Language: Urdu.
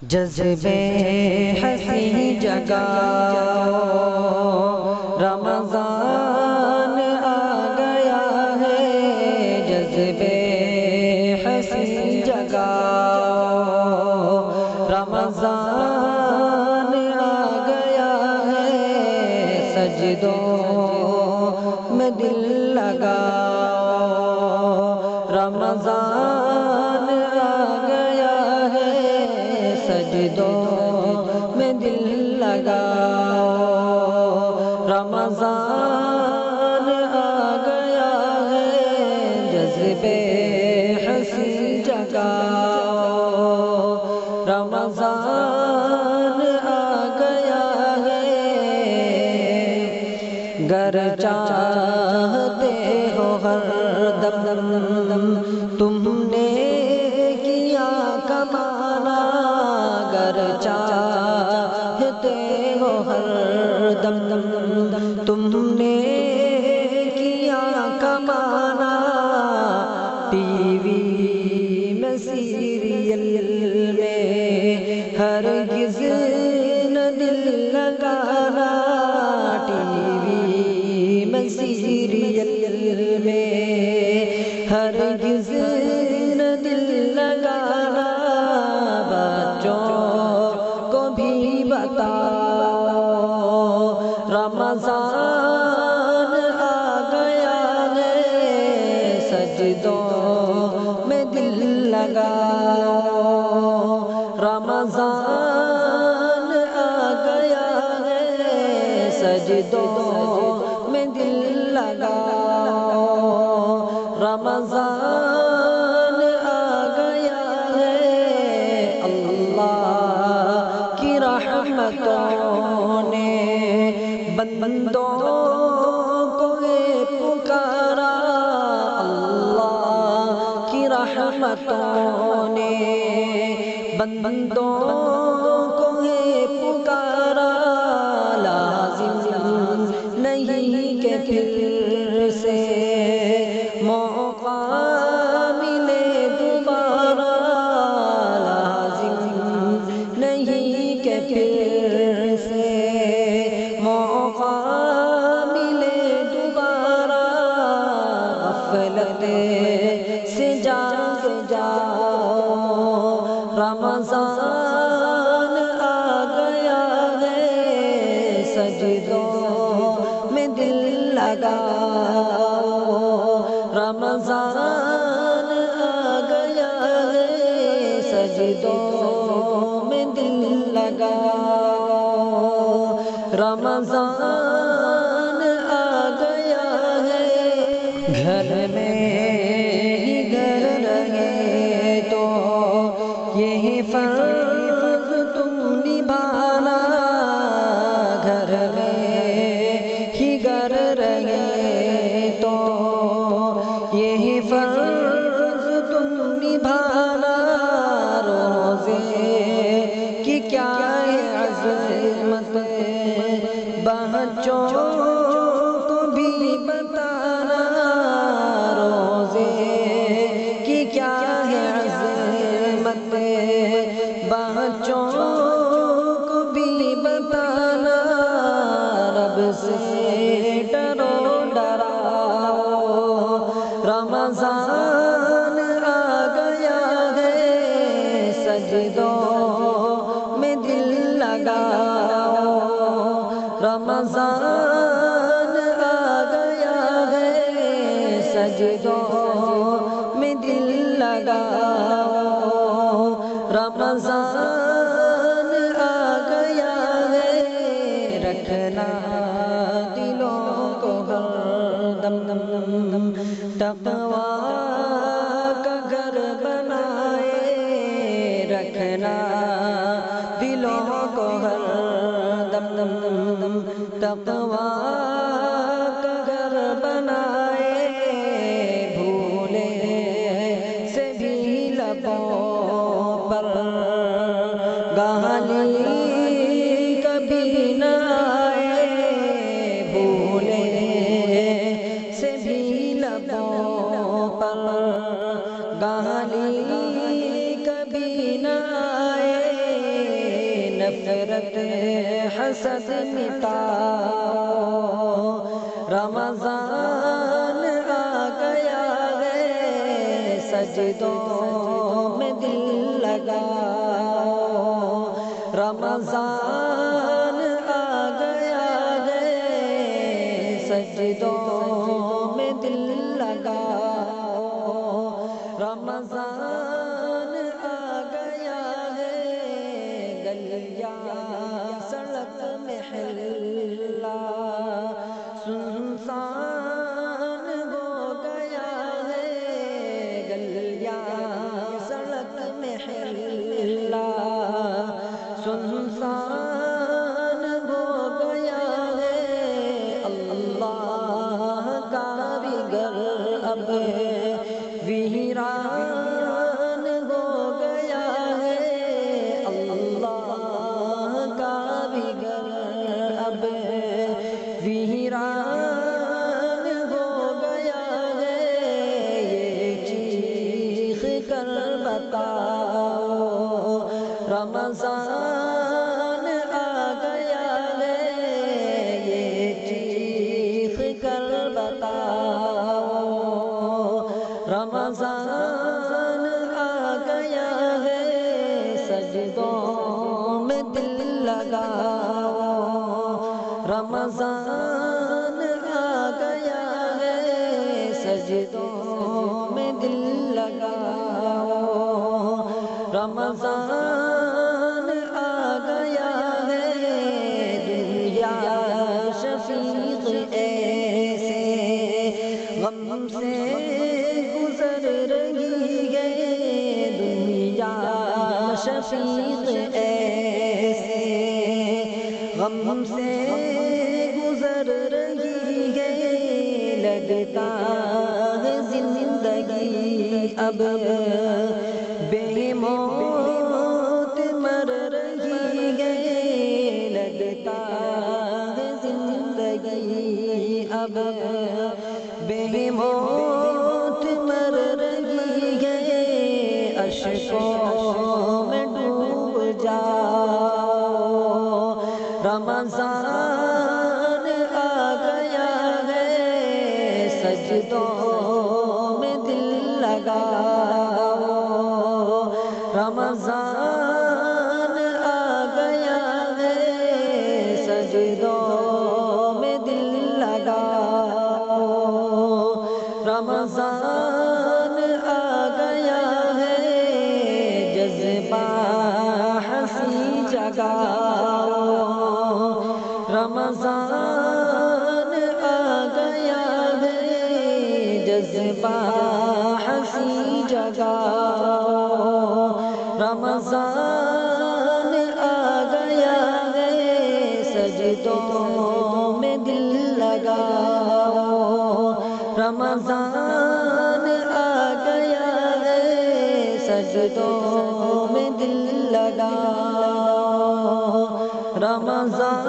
جذبے ہنسی جگاؤ، رمضان آ گیا ہے۔ جذبے ہنسی جگاؤ، رمضان آ گیا ہے۔ سجدوں میں دل لگاؤ، رمضان آ گیا ہے۔ سجدوں میں دل لگاؤ، رمضان آ گیا ہے۔ جذبے ہنسی جگاؤ، رمضان آ گیا ہے۔ گر چاہتے ہو ہر دم تم نے کیا کمانا، گر چاہتے ہو ہر دم تم نے کیا کمانا۔ ٹی وی میں سیریل میں ہرگز نہ دل لگانا، ٹی وی میں سیریل میں ہرگز نہ دل لگانا۔ بچوں کو بھی بتاؤ، رمضان آ گیا ہے۔ سجدوں میں دل لگاؤ، رمضان آ گیا ہے۔ سجدوں میں دل لگاؤ، رمضان آ گیا ہے۔ اللہ کی رحمتوں نے بندوں کو پکارا، اللہ کی رحمتوں نے بندوں کو پکارا۔ لازم نہیں کہ پھر سے موقع ملے دوبارہ، لازم نہیں کہ پھر سے موقع ملے دوبارہ۔ غفلت سے جاگ جاؤ، رمضان آ گیا ہے۔ سجدوں میں دل لگاؤ، رمضان آ گیا ہے۔ سجدوں میں دل لگاؤ، رمضان آ گیا ہے۔ گھر میں ہی گھر رہے تو یہ فرض تم نبھانا، گھر میں ہی گھر رہے تو یہ فرض تم نبھانا۔ روزے کی کیا ہے عظمت، بچوں کو بھی بتانا، روزے کی کیا ہے عظمت، بچوں کو بھی بتانا۔ رب سے ڈرو ڈراؤ، رمضان آ گیا ہے۔ سجدوں میں دل لگاؤ، رمضان آ گیا ہے۔ سجدوں میں دل لگاؤ، رمضان آ گیا ہے۔ رکھنا دلوں کو ہر دم تقویٰ کا گھر بنائے، رکھنا دلوں کو ہر دم تقویٰ کا گھر بنائے۔ بھولے سے بھی لبوں پر گالی کبھی نہ آئے، بھولے سے بھی لبوں پر گالی کبھی نہ آئے۔ غیرت حسد مٹاؤ، رمضان آ گیا ہے سجدوں میں دل لگاؤ، رمضان آ گیا ہے سجدوں میں دل لگاؤ، رمضان آ گیا ہے گلیاں سڑک میں ہلا سنسان ہو گیا ہے، گلیاں سڑک میں ہلا سنسان ہو گیا ہے، اللہ کا بھی گھر اب ویران ہو گیا ہے، اللہ کا بھی گھر اب ویران ہو گیا ہے، یہ چیخ کر بتاؤ رمضان آ گیا ہے، یہ چیخ کر بتاؤ رمضان آ گیا ہے سجدوں میں دل لگاؤ، رمضان آ گیا ہے سجدوں میں دل لگاؤ، رمضان آ گیا ہے دنیا شفیق ایسے غم سے گزر رہی ہے، دنیا شفیق ایسے غم سے گزر رہی ہے، لگتا ہے زندگی اب بے موت مر رہی ہے، لگتا ہے زندگی اب بے موت مر رہی ہے، اشکوں میں ڈوب جاؤ رمضان آ گیا ہے سجدوں میں دل لگاؤ، رمضان آ گیا ہے سجدوں میں دل لگاؤ، رمضان آ گیا ہے جذبہ ہنسی جگاؤ، رمضان آ گیا ہے جذبہ ہنسی جگاؤ، رمضان آ گیا ہے سجدوں میں دل لگاؤ، رمضان آ گیا ہے سجدوں میں دل لگاؤ، رمضان